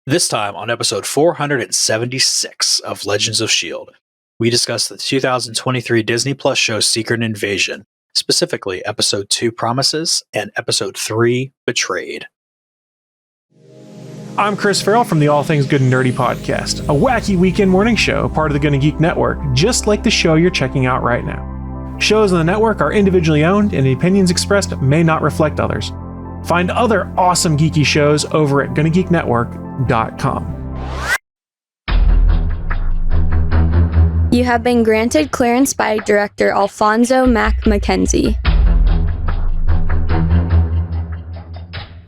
This time on episode 476 of Legends of S.H.I.E.L.D., we discuss the 2023 Disney Plus show Secret Invasion, specifically episode 2 Promises and episode 3 Betrayed. I'm Chris Farrell from the All Things Good and Nerdy podcast, a wacky weekend morning show, part of the Gonna Geek Network, just like the show you're checking out right now. Shows on the network are individually owned, and the opinions expressed may not reflect others. Find other awesome geeky shows over at GonnaGeekNetwork.com. You have been granted clearance by director Alfonso Mack Mackenzie.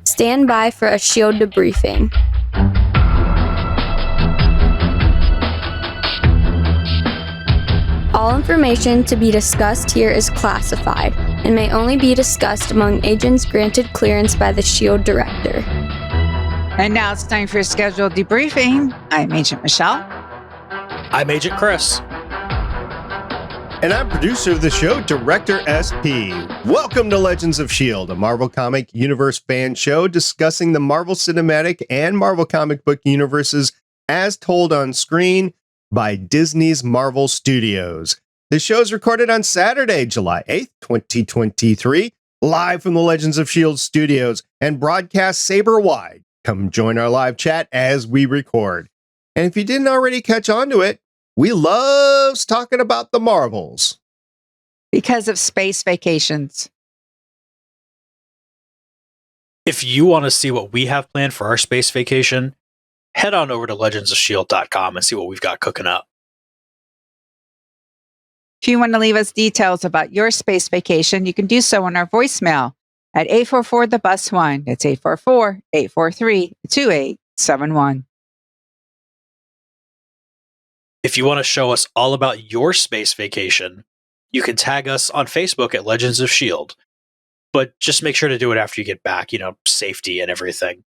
Stand by for a S.H.I.E.L.D. debriefing. All information to be discussed here is classified and may only be discussed among agents granted clearance by the S.H.I.E.L.D. director. And now it's time for a scheduled debriefing. I'm Agent Michelle. I'm Agent Chris. And I'm producer of the show, Director SP. Welcome to Legends of S.H.I.E.L.D., a Marvel Comic Universe fan show discussing the Marvel Cinematic and Marvel Comic Book universes as told on screen by Disney's Marvel Studios. The show is recorded on Saturday, July 8th, 2023, live from the Legends of S.H.I.E.L.D. studios and broadcast saber-wide. Come join our live chat as we record. And if you didn't already catch on to it, we loves talking about the Marvels. Because of space vacations. If you want to see what we have planned for our space vacation, head on over to legendsofshield.com and see what we've got cooking up. If you want to leave us details about your space vacation, you can do so on our voicemail at 844-THE-BUS-1. That's 844-843-2871. If you want to show us all about your space vacation, you can tag us on Facebook at Legends of S.H.I.E.L.D. But just make sure to do it after you get back, safety and everything.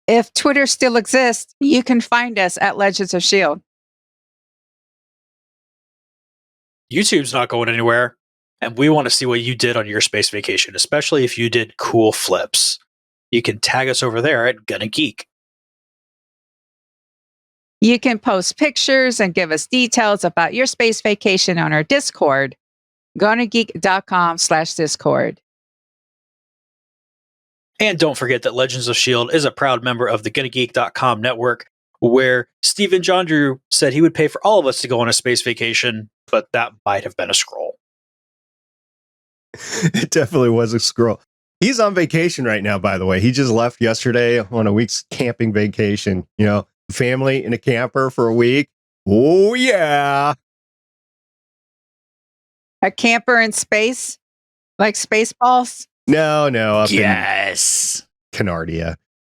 If Twitter still exists, you can find us at Legends of S.H.I.E.L.D. YouTube's not going anywhere, and we want to see what you did on your space vacation, especially if you did cool flips. You can tag us over there at Gonna Geek. You can post pictures and give us details about your space vacation on our Discord, GonnaGeek.com/Discord. And don't forget that Legends of S.H.I.E.L.D. is a proud member of the GonnaGeek.com network, where Stephen John Drew said he would pay for all of us to go on a space vacation, but that might have been a Skrull. It definitely was a Skrull. He's on vacation right now, by the way. He just left yesterday on a week's camping vacation. Family in a camper for a week. Oh, yeah. A camper in space? Like Spaceballs? No. Up yes. in Canardia.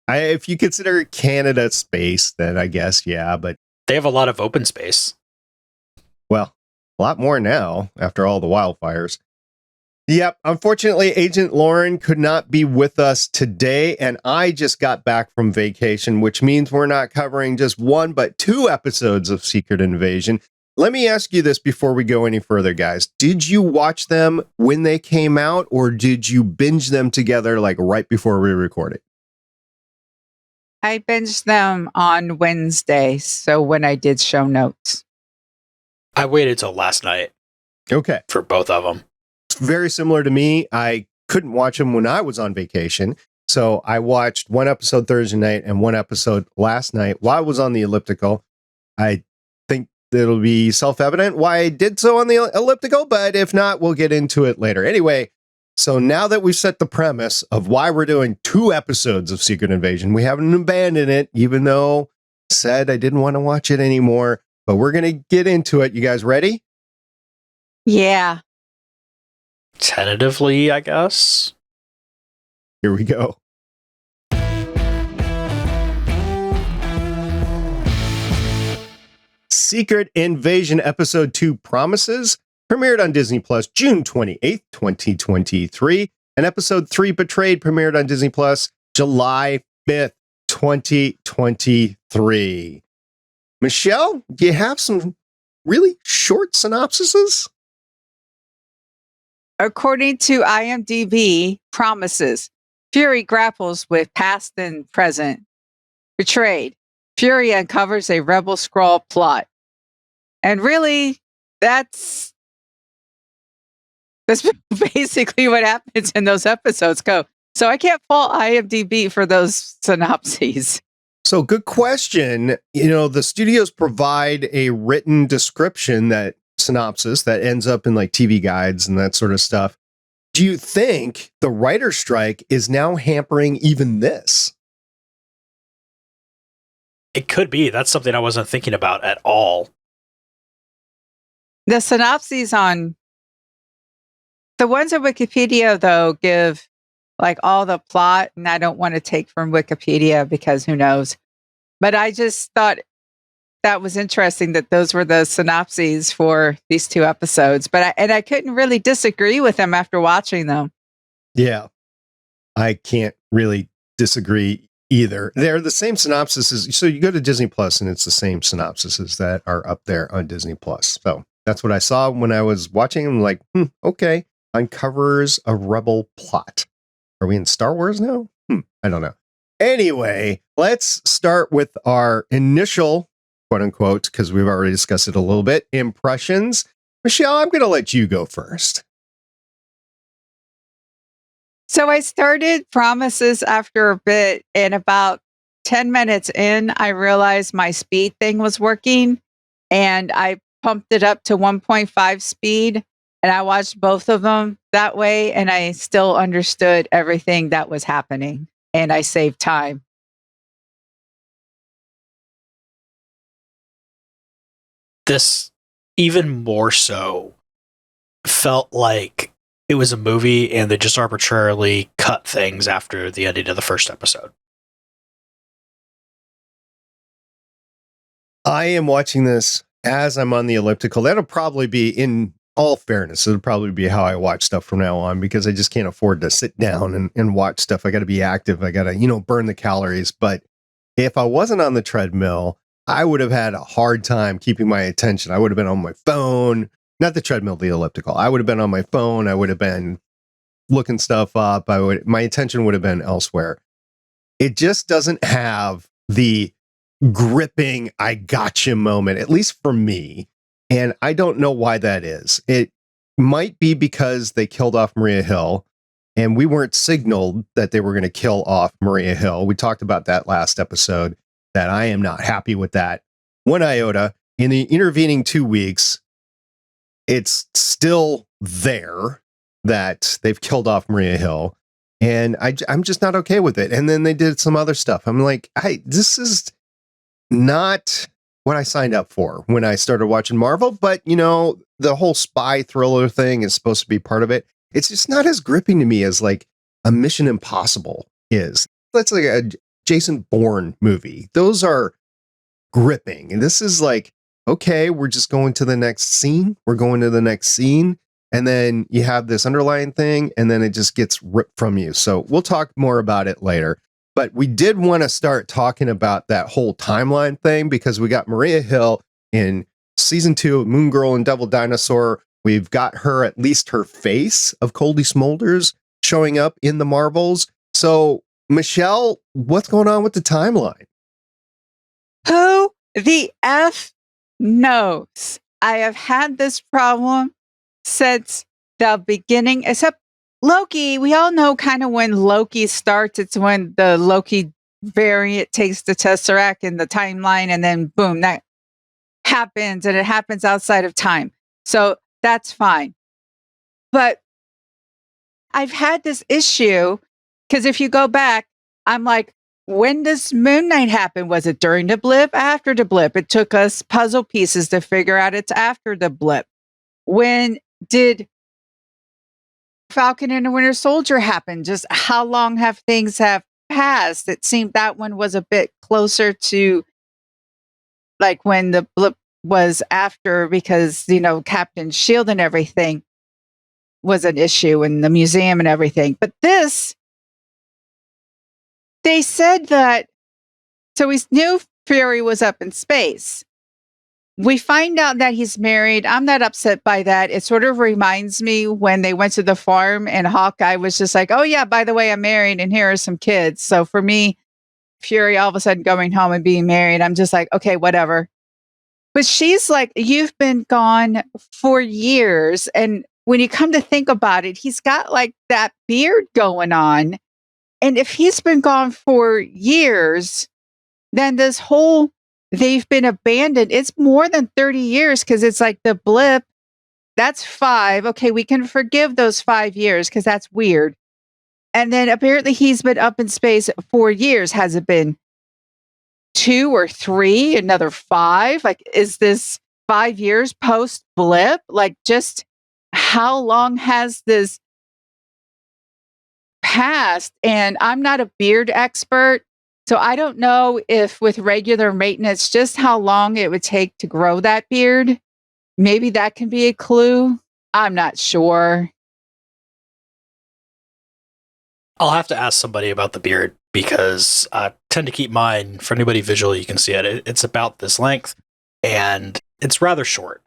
If you consider Canada space, then I guess, yeah. But they have a lot of open space. Well, a lot more now after all the wildfires. Yep. Unfortunately, Agent Lauren could not be with us today, and I just got back from vacation, which means we're not covering just one, but two episodes of Secret Invasion. Let me ask you this before we go any further, guys. Did you watch them when they came out, or did you binge them together like right before we recorded? I binged them on Wednesday, so when I did show notes. I waited till last night. Okay. For both of them. Very similar to me. I couldn't watch them when I was on vacation. So I watched one episode Thursday night and one episode last night while I was on the elliptical. I think it'll be self-evident why I did so on the elliptical, but if not, we'll get into it later. Anyway, so now that we've set the premise of why we're doing two episodes of Secret Invasion, we haven't abandoned it, even though I said I didn't want to watch it anymore, but we're going to get into it. You guys ready? Yeah. Tentatively, I guess. Here we go. Secret Invasion Episode 2 Promises premiered on Disney Plus June 28th, 2023. And Episode 3 Betrayed premiered on Disney Plus July 5th, 2023. Michelle, do you have some really short synopsises? According to IMDB, Promises Fury grapples with past and present. Betrayed. Fury uncovers a rebel Skrull plot. And really, that's basically what happens in those episodes. So I can't fault IMDB for those synopses. So good question. The studios provide a written description, that synopsis that ends up in like TV guides and that sort of stuff. Do you think the writer's strike is now hampering even this? It could be. That's something I wasn't thinking about at all. The synopses on the ones on Wikipedia, though, give like all the plot, and I don't want to take from Wikipedia because who knows. But I just thought that was interesting that those were the synopses for these two episodes. But I couldn't really disagree with them after watching them. Yeah, I can't really disagree either. They're the same synopsises. So you go to Disney Plus and it's the same synopsises that are up there on Disney Plus. So that's what I saw when I was watching. I'm like, okay, uncovers a rebel plot. Are we in Star Wars now? I don't know. Anyway, let's start with our initial, quote unquote, because we've already discussed it a little bit, impressions. Michelle, I'm going to let you go first. So I started Promises after a bit, and about 10 minutes in, I realized my speed thing was working, and I pumped it up to 1.5 speed, and I watched both of them that way, and I still understood everything that was happening, and I saved time. This even more so felt like it was a movie and they just arbitrarily cut things after the ending of the first episode. I am watching this as I'm on the elliptical. That'll probably be, in all fairness, it'll probably be how I watch stuff from now on, because I just can't afford to sit down and watch stuff. I got to be active. I got to, burn the calories. But if I wasn't on the treadmill, I would have had a hard time keeping my attention. I would have been on my phone, not the treadmill, the elliptical. I would have been on my phone. I would have been looking stuff up. My attention would have been elsewhere. It just doesn't have the gripping I gotcha moment, at least for me. And I don't know why that is. It might be because they killed off Maria Hill and we weren't signaled that they were going to kill off Maria Hill. We talked about that last episode, that I am not happy with that one iota. In the intervening 2 weeks, it's still there that they've killed off Maria Hill. And I'm just not okay with it. And then they did some other stuff. I'm like, this is not what I signed up for when I started watching Marvel. But, the whole spy thriller thing is supposed to be part of it. It's just not as gripping to me as like a Mission Impossible is. That's like a Jason Bourne movie. Those are gripping. And this is like, okay, we're just going to the next scene. We're going to the next scene. And then you have this underlying thing, and then it just gets ripped from you. So we'll talk more about it later. But we did want to start talking about that whole timeline thing, because we got Maria Hill in season 2 of Moon Girl and Devil Dinosaur. We've got her, at least her face of Coldy Smulders, showing up in the Marvels. So Michelle, what's going on with the timeline? Who the F knows? I have had this problem since the beginning, except Loki. We all know kind of when Loki starts, it's when the Loki variant takes the Tesseract in the timeline, and then boom, that happens, and it happens outside of time. So that's fine. But I've had this issue because if you go back, I'm like, when does Moon Knight happen? Was it during the blip? After the blip? It took us puzzle pieces to figure out it's after the blip. When did Falcon and the Winter Soldier happen? Just how long have things have passed? It seemed that one was a bit closer to like when the blip was after, because, Captain S.H.I.E.L.D. and everything was an issue in the museum and everything. But this, they said that, so we knew Fury was up in space. we find out that he's married. I'm not upset by that. It sort of reminds me when they went to the farm and Hawkeye was just like, oh, yeah, by the way, I'm married and here are some kids. So for me, Fury all of a sudden going home and being married, I'm just like, okay, whatever. But she's like, you've been gone for years. And when you come to think about it, he's got like that beard going on. And if he's been gone for years, then this whole they've been abandoned. It's more than 30 years because it's like the blip. That's 5. Okay, we can forgive those 5 years because that's weird. And then apparently he's been up in space for years. Has it been 2 or 3? Another 5? Like, is this 5 years post blip? Like, just how long has this passed? And I'm not a beard expert. So I don't know if with regular maintenance, just how long it would take to grow that beard. Maybe that can be a clue. I'm not sure. I'll have to ask somebody about the beard because I tend to keep mine, for anybody visually, you can see it. It's about this length and it's rather short.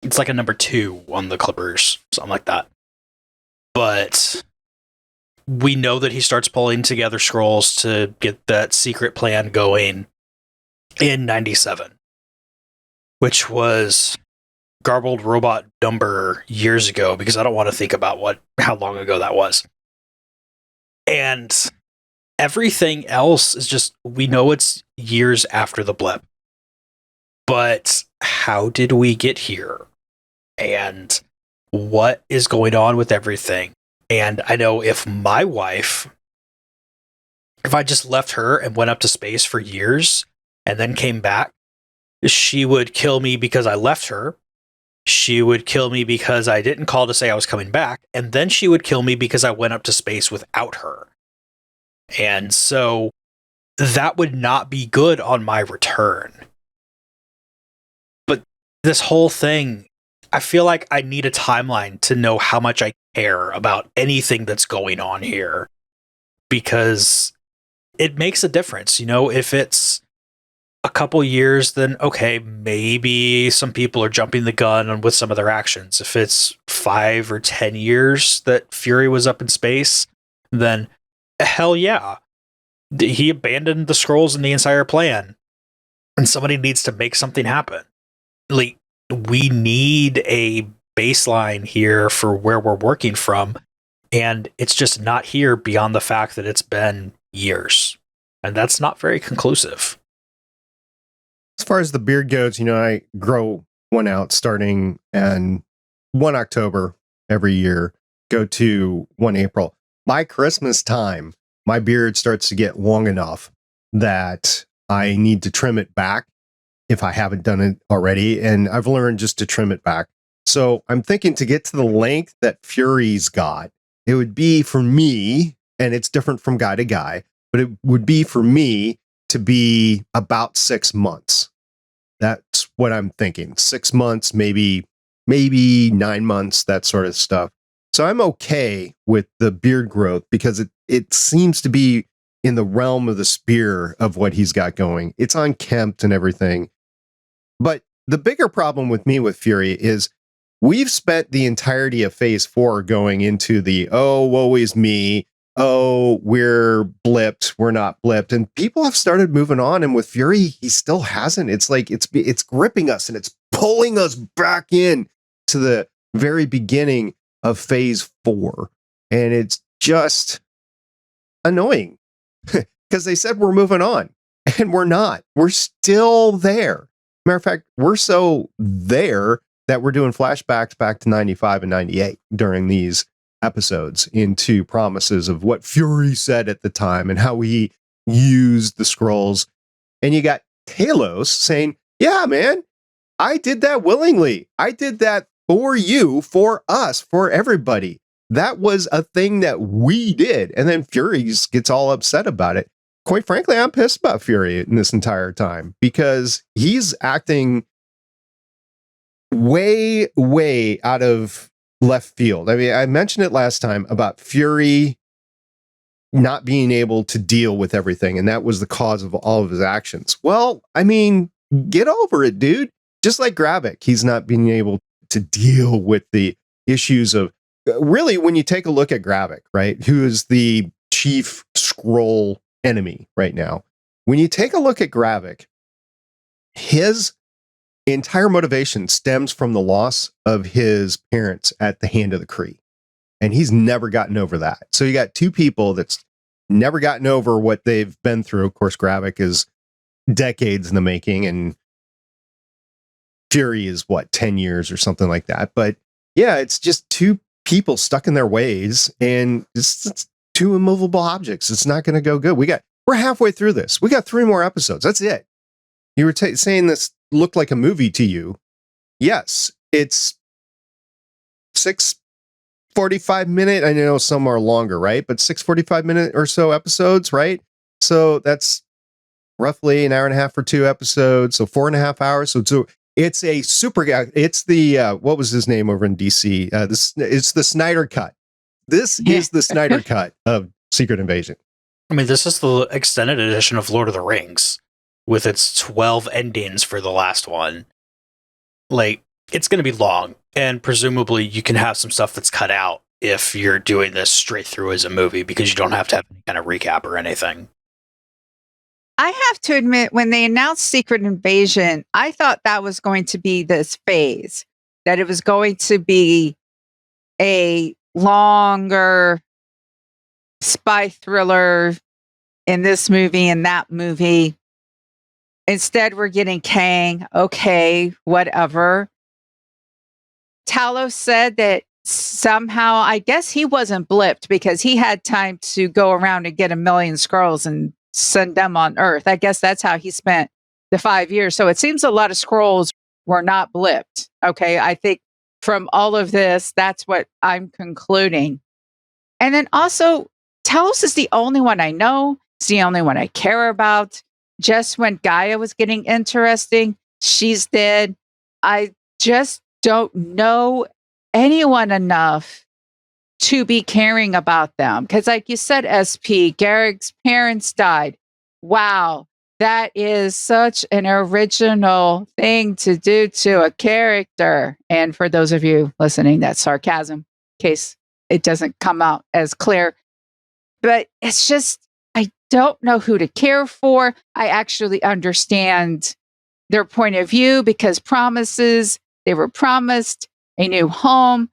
It's like a number 2 on the clippers, something like that. But we know that he starts pulling together Skrulls to get that secret plan going in 97, which was garbled robot number years ago, because I don't want to think about how long ago that was. And everything else is just, we know it's years after the blip. But how did we get here? And what is going on with everything? And I know if my wife, if I just left her and went up to space for years and then came back, she would kill me because I left her. She would kill me because I didn't call to say I was coming back. And then she would kill me because I went up to space without her. And so that would not be good on my return. But this whole thing, I feel like I need a timeline to know how much I care about anything that's going on here, because it makes a difference. You know, if it's a couple years, then okay, maybe some people are jumping the gun with some of their actions. If it's 5 or 10 years that Fury was up in space, then hell yeah, he abandoned the Skrulls and the entire plan, and somebody needs to make something happen. Like, we need a baseline here for where we're working from, and it's just not here beyond the fact that it's been years, and that's not very conclusive. As far as the beard goes, you know, I grow one out starting in 1 October every year, go to 1 April. By Christmas time, my beard starts to get long enough that I need to trim it back if I haven't done it already. And I've learned just to trim it back. So I'm thinking to get to the length that Fury's got, it would be for me, and it's different from guy to guy, but it would be for me to be about 6 months. That's what I'm thinking. 6 months, maybe 9 months, that sort of stuff. So I'm okay with the beard growth because it seems to be in the realm of the S.A.B.E.R of what he's got going. It's unkempt and everything. But the bigger problem with me with Fury is we've spent the entirety of Phase 4 going into the, oh, woe is me. Oh, we're blipped. We're not blipped. And people have started moving on. And with Fury, he still hasn't. It's like it's gripping us and it's pulling us back in to the very beginning of Phase 4. And it's just annoying because they said we're moving on and we're not. We're still there. Matter of fact, we're so there that we're doing flashbacks back to 95 and 98 during these episodes into promises of what Fury said at the time and how he used the Skrulls. And you got Talos saying, yeah, man, I did that willingly. I did that for you, for us, for everybody. That was a thing that we did. And then Fury gets all upset about it. Quite frankly, I'm pissed about Fury in this entire time because he's acting way, way out of left field. I mean, I mentioned it last time about Fury not being able to deal with everything, and that was the cause of all of his actions. Well, I mean, get over it, dude. just like Gravik, he's not being able to deal with the issues of really, when you take a look at Gravik, right, who is the chief Skrull enemy right now. When you take a look at Gravik, his entire motivation stems from the loss of his parents at the hand of the Kree. And he's never gotten over that. So you got two people that's never gotten over what they've been through. Of course, Gravik is decades in the making, and Fury is 10 years or something like that. But yeah, it's just two people stuck in their ways, and it's two immovable objects. It's not going to go good. We're halfway through this. We got 3 more episodes. That's it. You were saying this looked like a movie to you. Yes, it's 6:45-minute. I know some are longer, right? But 6:45-minute or so episodes, right? So that's roughly an hour and a half for 2 episodes. So 4.5 hours. So it's a super guy. It's the what was his name over in DC? It's the Snyder cut. This is the Snyder cut of Secret Invasion. I mean, this is the extended edition of Lord of the Rings with its 12 endings for the last one. Like, it's going to be long, and presumably you can have some stuff that's cut out if you're doing this straight through as a movie, because you don't have to have any kind of recap or anything. I have to admit, when they announced Secret Invasion, I thought that was going to be this phase, that it was going to be a longer spy thriller in this movie and that movie. Instead, we're getting Kang. Okay, whatever. Talos said that somehow, I guess he wasn't blipped because he had time to go around and get 1 million Skrulls and send them on Earth. I guess that's how he spent the 5 years. So it seems a lot of Skrulls were not blipped. Okay, I think from all of this, that's what I'm concluding. And then also, Talos is the only one I know. It's the only one I care about. Just when Gaia was getting interesting, she's dead. I just don't know anyone enough to be caring about them. Because like you said, SP, Garrick's parents died. Wow, that is such an original thing to do to a character. And for those of you listening, that's sarcasm, in case it doesn't come out as clear. But it's just, I don't know who to care for. I actually understand their point of view because Promises, they were promised a new home.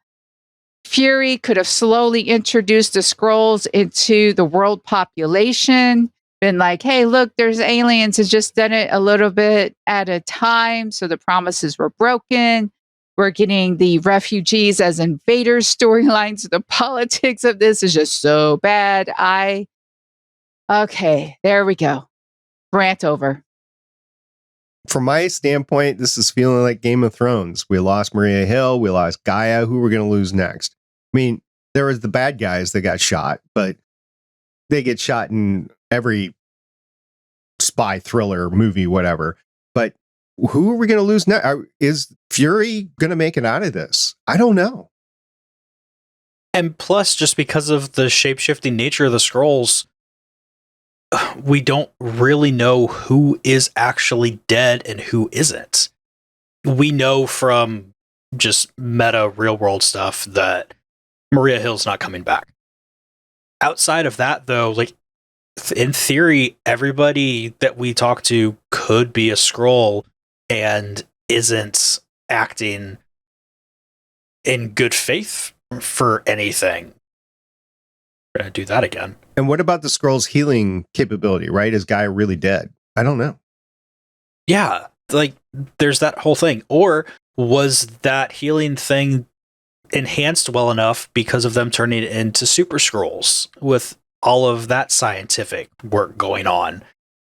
Fury could have slowly introduced the Skrulls into the world population, been like, hey, look, there's aliens, has just done it a little bit at a time. So the promises were broken. We're getting the refugees as invaders storylines. The politics of this is just so bad. Okay, there we go. Rant over. From my standpoint, this is feeling like Game of Thrones. We lost Maria Hill. We lost Gaia. Who we're going to lose next? I mean, there was the bad guys that got shot, but they get shot in every spy thriller movie, whatever. But who are we going to lose next? Is Fury going to make it out of this? I don't know. And plus, just because of the shape-shifting nature of the Skrulls, we don't really know who is actually dead and who isn't. We know from just meta real-world stuff that Maria Hill's not coming back. Outside of that, though, like, in theory, everybody that we talk to could be a Skrull and isn't acting in good faith for anything. We're going to do that again. And what about the Skrulls' healing capability, right? Is Gaia really dead? I don't know. Yeah, like, there's that whole thing. Or was that healing thing enhanced well enough because of them turning it into super Skrulls with all of that scientific work going on?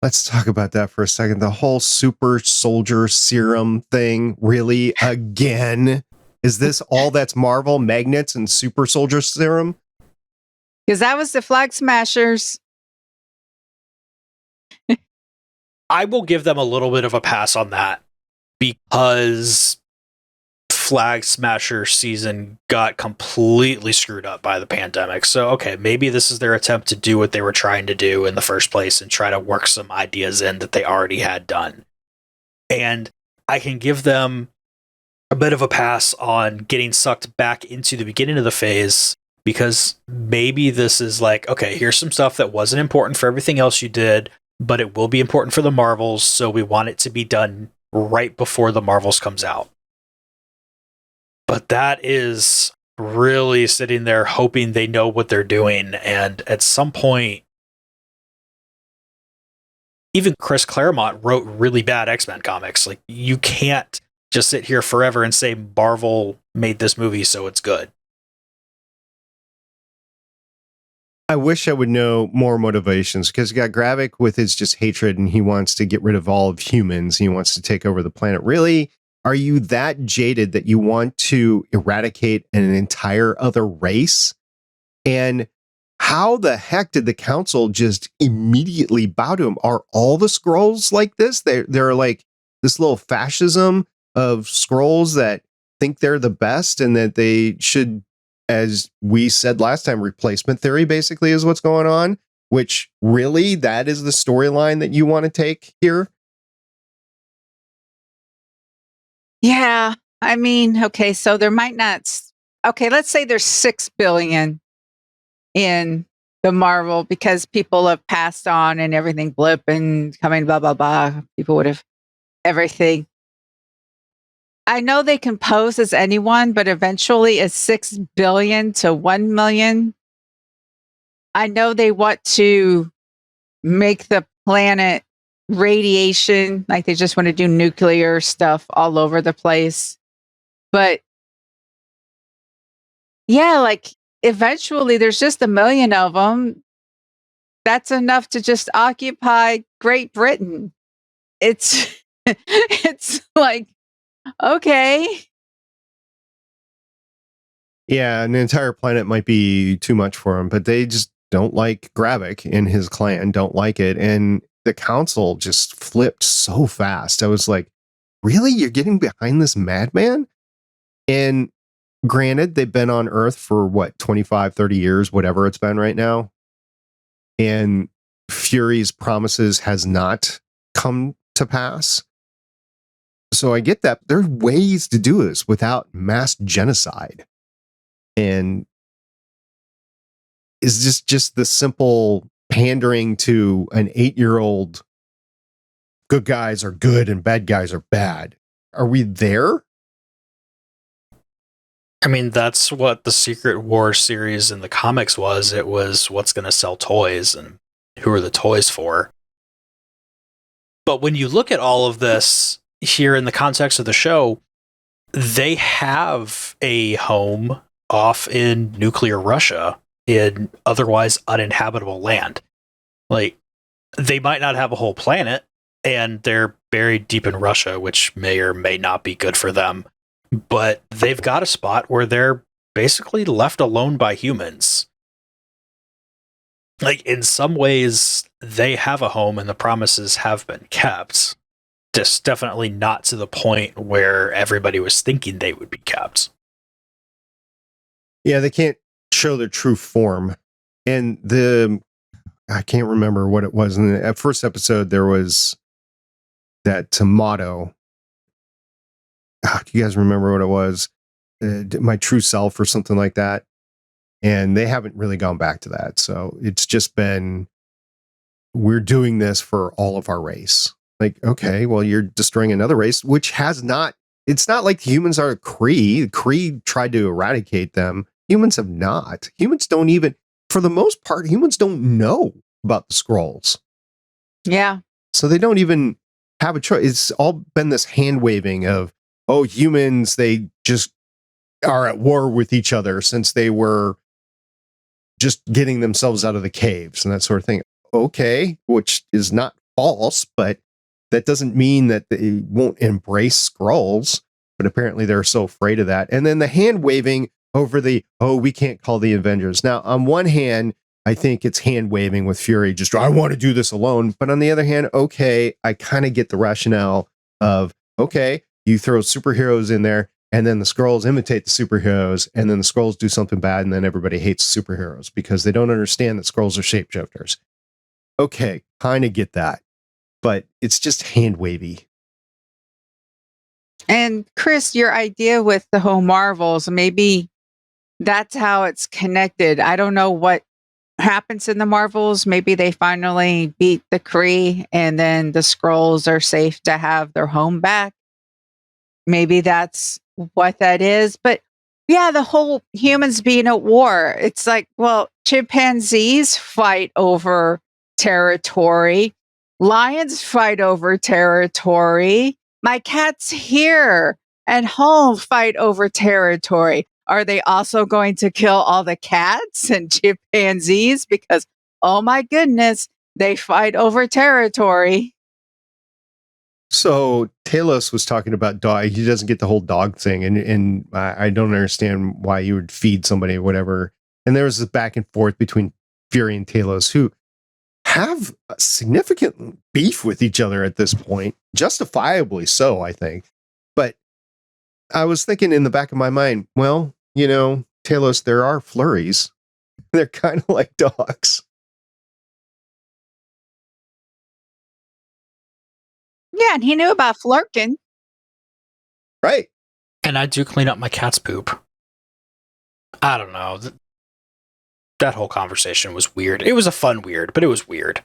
Let's talk about that for a second. The whole super soldier serum thing, really, again? Is this all that's Marvel? Magnets and super soldier serum? Because that was the Flag Smashers. I will give them a little bit of a pass on that because Flag Smasher season got completely screwed up by the pandemic. So, okay, maybe this is their attempt to do what they were trying to do in the first place and try to work some ideas in that they already had done. And I can give them a bit of a pass on getting sucked back into the beginning of the phase, because maybe this is like, okay, here's some stuff that wasn't important for everything else you did, but it will be important for the Marvels, so we want it to be done right before the Marvels comes out. But that is really sitting there hoping they know what they're doing, and at some point, even Chris Claremont wrote really bad X-Men comics. Like, you can't just sit here forever and say Marvel made this movie, so it's good. I wish I would know more motivations, because you got Gravik with his just hatred and he wants to get rid of all of humans. He wants to take over the planet. Really? Are you that jaded that you want to eradicate an entire other race? And how the heck did the council just immediately bow to him? Are all the Skrulls like this? They're like this little fascism of Skrulls that think they're the best and that they should, as we said last time, replacement theory basically is what's going on, which really, that is the storyline that you want to take here? Yeah. I mean, okay, so there might not. Okay, let's say there's 6 billion in the Marvel because people have passed on and everything blip and coming, blah, blah, blah. People would have everything. I know they can pose as anyone, but eventually it's 6 billion to 1 million. I know they want to make the planet radiation, like they just want to do nuclear stuff all over the place. But yeah, like eventually there's just 1 million of them. That's enough to just occupy Great Britain. It's it's like, okay. Yeah, an entire planet might be too much for him, but they just don't like Gravik and his clan, don't like it. And the council just flipped so fast. I was like, really? You're getting behind this madman? And granted, they've been on Earth for what, 25, 30 years, whatever it's been right now. And Fury's promises has not come to pass. So I get that. There's ways to do this without mass genocide. And is this just the simple pandering to an 8-year-old, good guys are good and bad guys are bad? Are we there? I mean, that's what the Secret War series in the comics was. It was what's going to sell toys and who are the toys for. But when you look at all of this here in the context of the show, they have a home off in nuclear Russia in otherwise uninhabitable land. Like, they might not have a whole planet, and they're buried deep in Russia, which may or may not be good for them. But they've got a spot where they're basically left alone by humans. Like, in some ways, they have a home and the promises have been kept. Just definitely not to the point where everybody was thinking they would be kept. Yeah, they can't show their true form. And I can't remember what it was. In the first episode, there was that tomato. Do you guys remember what it was? My true self or something like that. And they haven't really gone back to that. So it's just been, we're doing this for all of our race. Like, okay, well, you're destroying another race, which has not, it's not like humans are Kree. Kree tried to eradicate them. Humans have not. Humans don't even, for the most part, humans don't know about the Skrulls. Yeah. So they don't even have a choice. It's all been this hand waving of, oh, humans, they just are at war with each other since they were just getting themselves out of the caves and that sort of thing. Okay, which is not false, but that doesn't mean that they won't embrace Skrulls. But apparently they're so afraid of that. And then the hand waving over the, oh, we can't call the Avengers. Now, on one hand, I think it's hand waving with Fury, just, I want to do this alone. But on the other hand, okay, I kind of get the rationale of, okay, you throw superheroes in there, and then the Skrulls imitate the superheroes, and then the Skrulls do something bad, and then everybody hates superheroes because they don't understand that Skrulls are shapeshifters. Okay, kind of get that. But it's just hand wavy. And Chris, your idea with the whole Marvels, maybe that's how it's connected. I don't know what happens in the Marvels. Maybe they finally beat the Kree and then the Skrulls are safe to have their home back. Maybe that's what that is. But yeah, the whole humans being at war. It's like, well, chimpanzees fight over territory. Lions fight over territory. My cats here and home fight over territory. Are they also going to kill all the cats and chimpanzees? Because, oh my goodness, they fight over territory. So Talos was talking about dog. He doesn't get the whole dog thing, and I don't understand why you would feed somebody or whatever. And there was this back and forth between Fury and Talos, who have a significant beef with each other at this point, justifiably so, I think. But I was thinking in the back of my mind, well, Talos, there are flurries. They're kind of like dogs. Yeah, and he knew about flirting. Right. And I do clean up my cat's poop. I don't know. That whole conversation was weird. It was a fun weird, but it was weird.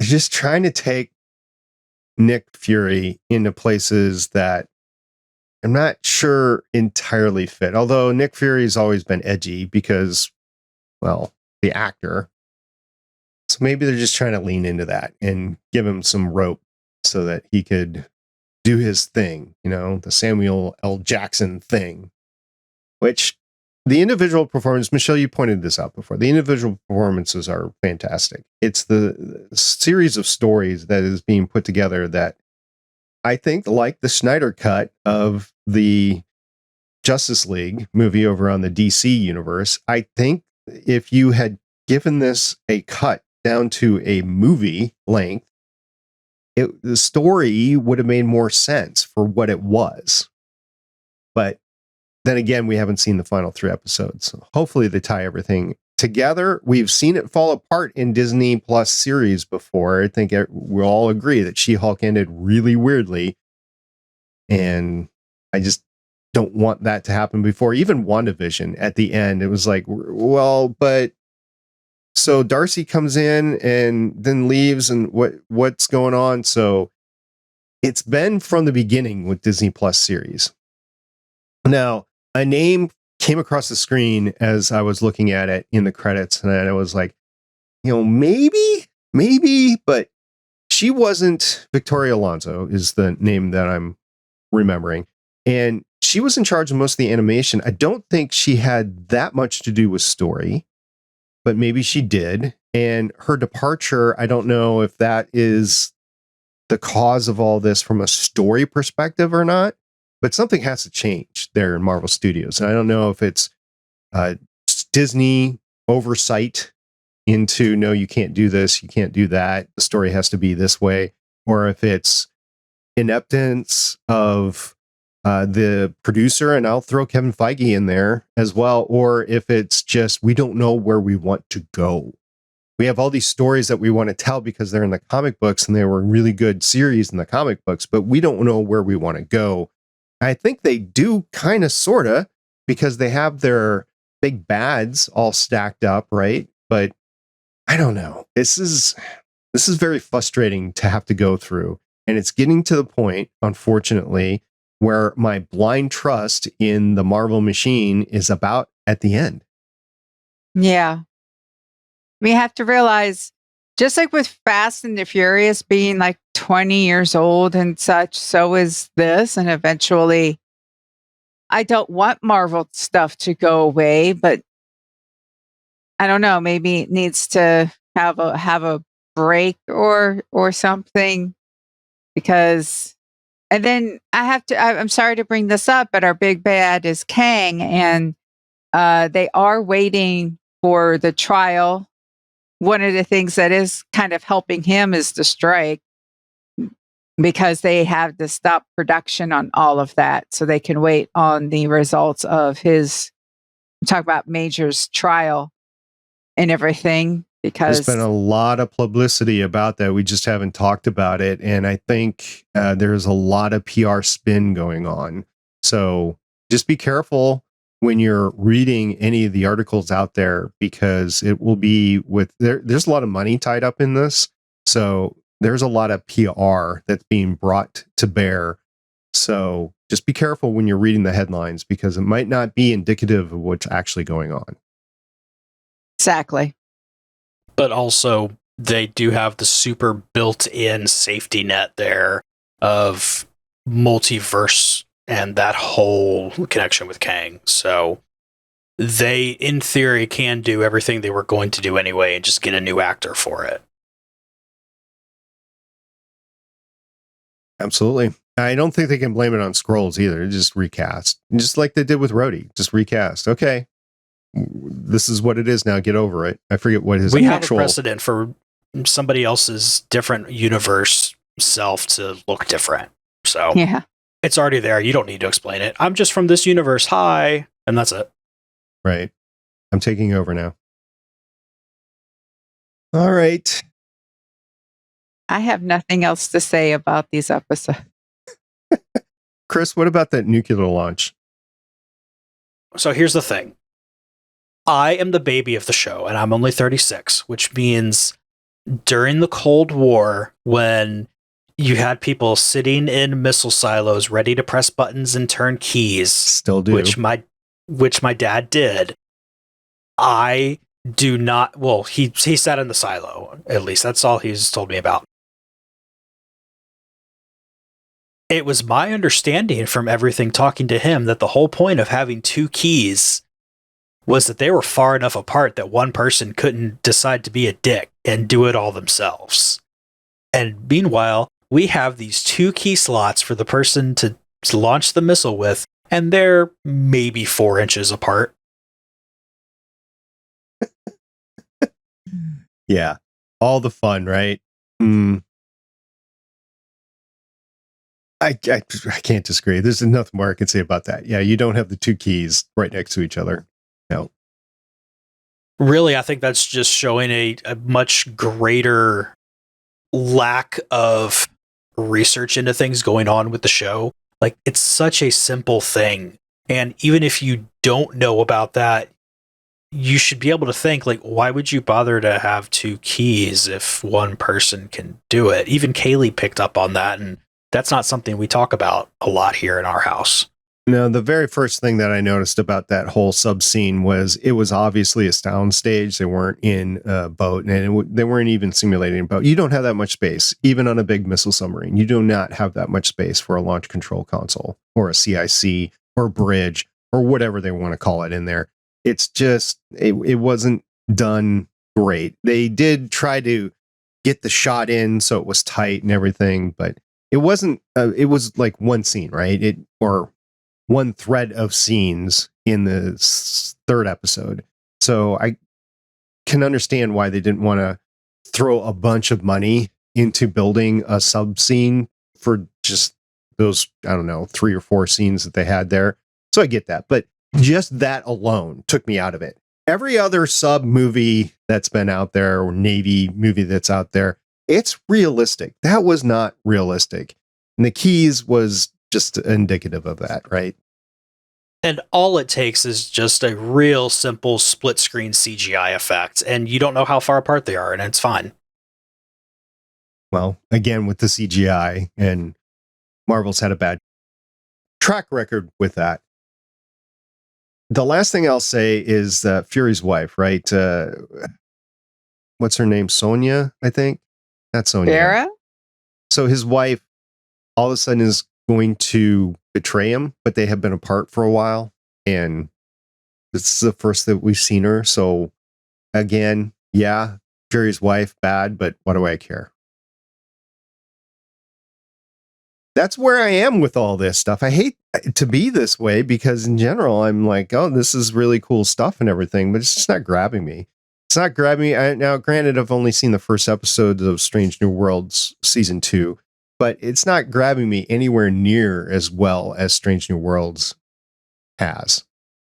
Just trying to take Nick Fury into places that I'm not sure entirely fit. Although Nick Fury's always been edgy because, well, the actor. So maybe they're just trying to lean into that and give him some rope so that he could do his thing, the Samuel L. Jackson thing, which the individual performance, Michelle, you pointed this out before. The individual performances are fantastic. It's the series of stories that is being put together that I think, like the Snyder cut of the Justice League movie over on the DC universe, I think if you had given this a cut down to a movie length, the story would have made more sense for what it was. But then again, we haven't seen the final 3 episodes. So hopefully they tie everything together. We've seen it fall apart in Disney Plus series before. I think we all agree that She-Hulk ended really weirdly. And I just don't want that to happen before. Even WandaVision at the end, it was like, well, but so Darcy comes in and then leaves, and what's going on? So it's been from the beginning with Disney Plus series. Now, a name came across the screen as I was looking at it in the credits, and I was like, maybe, but she wasn't. Victoria Alonso is the name that I'm remembering. And she was in charge of most of the animation. I don't think she had that much to do with story, but maybe she did. And her departure, I don't know if that is the cause of all this from a story perspective or not, but something has to change there in Marvel Studios. And I don't know if it's Disney oversight into, no, you can't do this, you can't do that, the story has to be this way, or if it's ineptness of the producer, and I'll throw Kevin Feige in there as well, or if it's just we don't know where we want to go. We have all these stories that we want to tell because they're in the comic books and they were really good series in the comic books, but we don't know where we want to go. I think they do kind of, sort of, because they have their big bads all stacked up, right? But I don't know. This is very frustrating to have to go through. And it's getting to the point, unfortunately, where my blind trust in the Marvel machine is about at the end. Yeah. We have to realize, just like with Fast and the Furious being like 20 years old and such, so is this. And eventually, I don't want Marvel stuff to go away, but I don't know, maybe it needs to have a break or something, because, and then I'm sorry to bring this up, but our big bad is Kang, and they are waiting for the trial. One of the things that is kind of helping him is the strike, because they have to stop production on all of that so they can wait on the results of his, talk about Major's trial and everything, because there's been a lot of publicity about that. We just haven't talked about it. And I think there's a lot of PR spin going on. So just be careful when you're reading any of the articles out there, because it will be there's a lot of money tied up in this. So there's a lot of PR that's being brought to bear. So just be careful when you're reading the headlines, because it might not be indicative of what's actually going on. exactly. But also, they do have the super built-in safety net there of multiverse and that whole connection with Kang. So they, in theory, can do everything they were going to do anyway and just get a new actor for it. Absolutely. I don't think they can blame it on Skrulls either. Just recast. Just like they did with Rhodey. Just recast. Okay. This is what it is now. Get over it. I forget what his We have a actual precedent for somebody else's different universe self to look different. So Yeah. it's already there. You don't need to explain it. I'm just from this universe. Hi. And that's it. Right. I'm taking over now. All right. I have nothing else to say about these episodes. Chris, what about that nuclear launch? So here's the thing. I am the baby of the show, and I'm only 36, which means during the Cold War, when you had people sitting in missile silos ready to press buttons and turn keys, Still do. which my dad did, I do not. Well, he sat in the silo. At least that's all he's told me about. It was my understanding from everything talking to him that the whole point of having two keys was that they were far enough apart that one person couldn't decide to be a dick and do it all themselves. And meanwhile, we have these two key slots for the person to launch the missile with, and they're maybe 4 inches apart. Yeah. All the fun, right? I can't disagree. There's nothing more I can say about that. Yeah, you don't have the two keys right next to each other. No. Really, I think that's just showing a much greater lack of research into things going on with the show. Like, it's such a simple thing. And even if you don't know about that, you should be able to think, like, why would you bother to have two keys if one person can do it? Even Kaylee picked up on that, and that's not something we talk about a lot here in our house. No, the very first thing that I noticed about that whole sub scene was it was obviously a sound stage. They weren't in a boat, and they weren't even simulating a boat. You don't have that much space, even on a big missile submarine. You do not have that much space for a launch control console or a CIC or bridge or whatever they want to call it in there. It's just, it wasn't done great. They did try to get the shot in so it was tight and everything, but it wasn't, it was like one scene, right? Or one thread of scenes in the third episode. So I can understand why they didn't want to throw a bunch of money into building a sub scene for just those, I don't know, 3 or 4 scenes that they had there. So I get that. But just that alone took me out of it. Every other sub movie that's been out there, or Navy movie that's out there, it's realistic. That was not realistic. And the keys was just indicative of that, right? And all it takes is just a real simple split screen CGI effect, and you don't know how far apart they are, and it's fine. Well, again, with the CGI, and Marvel's had a bad track record with that. The last thing I'll say is Fury's wife, right? What's her name? Sonya, I think. Not Sonya. Vera? So his wife all of a sudden is going to betray him, but they have been apart for a while, and this is the first that we've seen her. So again, yeah, Fury's wife, bad, but what do I care? That's where I am with all this stuff. I hate to be this way, because in general, I'm like, oh, this is really cool stuff and everything, but it's just not grabbing me. It's not grabbing me. Now, granted, I've only seen the first episode of Strange New Worlds season 2, but it's not grabbing me anywhere near as well as Strange New Worlds has.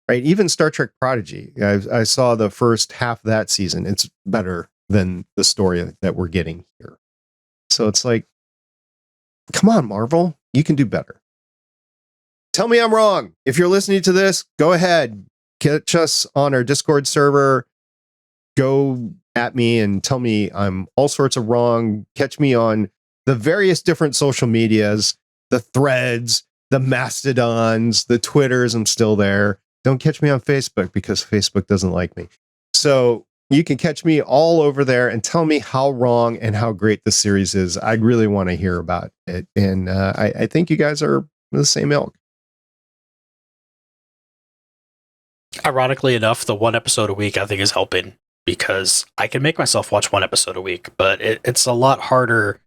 Right? Even Star Trek Prodigy, I saw the first half of that season. It's better than the story that we're getting here. So it's like, come on, Marvel, you can do better. Tell me I'm wrong. If you're listening to this, go ahead, catch us on our Discord server. Go at me and tell me I'm all sorts of wrong. Catch me on the various different social medias, the threads, the mastodons, the Twitters. I'm still there. Don't catch me on Facebook because Facebook doesn't like me. So you can catch me all over there and tell me how wrong and how great the series is. I really want to hear about it. And I think you guys are the same ilk. Ironically enough, the one episode a week I think is helping because I can make myself watch one episode a week, but it's a lot harder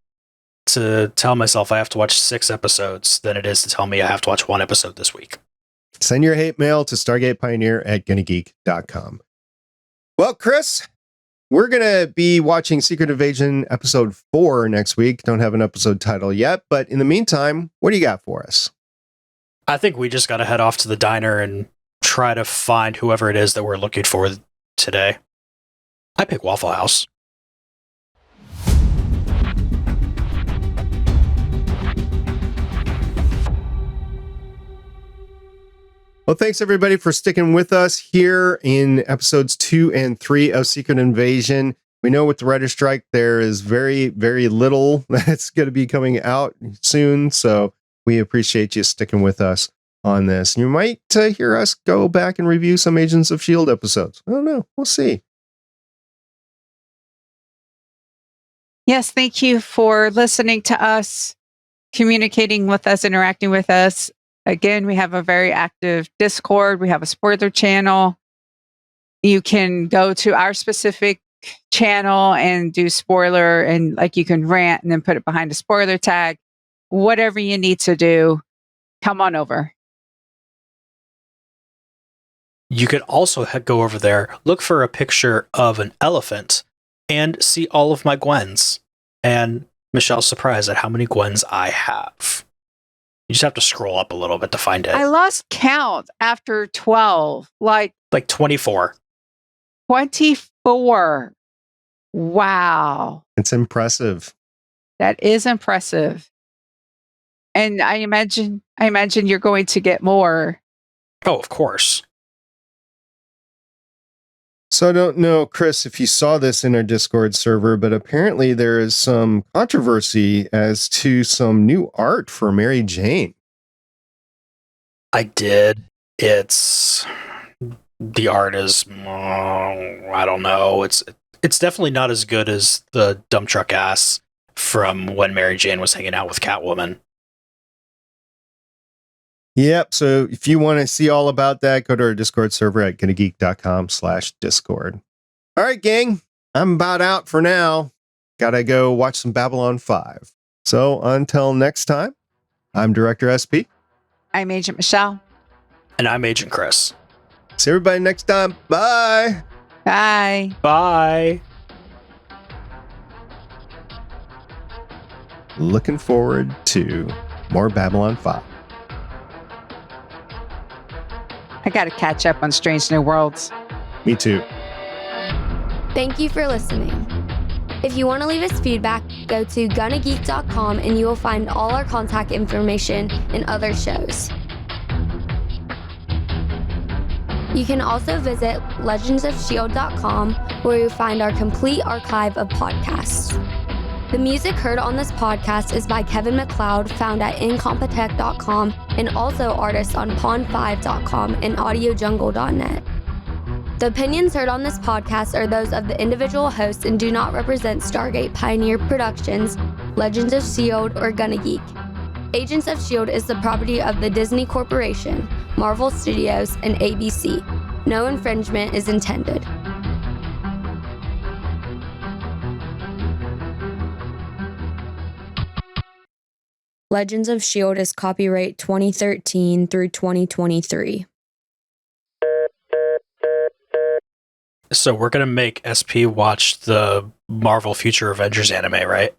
to tell myself I have to watch 6 episodes than it is to tell me I have to watch one episode this week. Send your hate mail to StargatePioneer@GonnaGeek.com. Well, Chris, we're going to be watching Secret Invasion episode 4 next week. Don't have an episode title yet, but in the meantime, what do you got for us? I think we just got to head off to the diner and try to find whoever it is that we're looking for today. I pick Waffle House. Well, thanks everybody for sticking with us here in episodes 2 and 3 of Secret Invasion. We know with the writer's strike, there is very, very little that's going to be coming out soon. So we appreciate you sticking with us on this. You might hear us go back and review some Agents of S.H.I.E.L.D. episodes. I don't know. We'll see. Yes, thank you for listening to us, communicating with us, interacting with us. Again, we have a very active Discord. We have a spoiler channel. You can go to our specific channel and do spoiler, and like you can rant and then put it behind a spoiler tag. Whatever you need to do, come on over. You could also go over there, look for a picture of an elephant, and see all of my Gwens. And Michelle's surprised at how many Gwens I have. You just have to scroll up a little bit to find it. I lost count after 12. Like 24. 24. Wow. It's impressive. That is impressive. And I imagine you're going to get more. Oh, of course. So I don't know, Chris, if you saw this in our Discord server, but apparently there is some controversy as to some new art for Mary Jane. I did. The art is, I don't know. It's definitely not as good as the dump truck ass from when Mary Jane was hanging out with Catwoman. Yep. So if you want to see all about that, go to our Discord server at GonnaGeek.com/Discord. All right, gang. I'm about out for now. Gotta go watch some Babylon 5. So until next time, I'm Director SP. I'm Agent Michelle. And I'm Agent Chris. See everybody next time. Bye. Bye. Bye. Looking forward to more Babylon 5. I got to catch up on Strange New Worlds. Me too. Thank you for listening. If you want to leave us feedback, go to GonnaGeek.com and you will find all our contact information and other shows. You can also visit legendsofshield.com where you'll find our complete archive of podcasts. The music heard on this podcast is by Kevin MacLeod, found at incompetech.com, and also artists on pond5.com and audiojungle.net. The opinions heard on this podcast are those of the individual hosts and do not represent Stargate Pioneer Productions, Legends of S.H.I.E.L.D., or Gonna Geek. Agents of S.H.I.E.L.D. is the property of the Disney Corporation, Marvel Studios, and ABC. No infringement is intended. Legends of S.H.I.E.L.D. is copyright 2013 through 2023. So we're going to make SP watch the Marvel Future Avengers anime, right?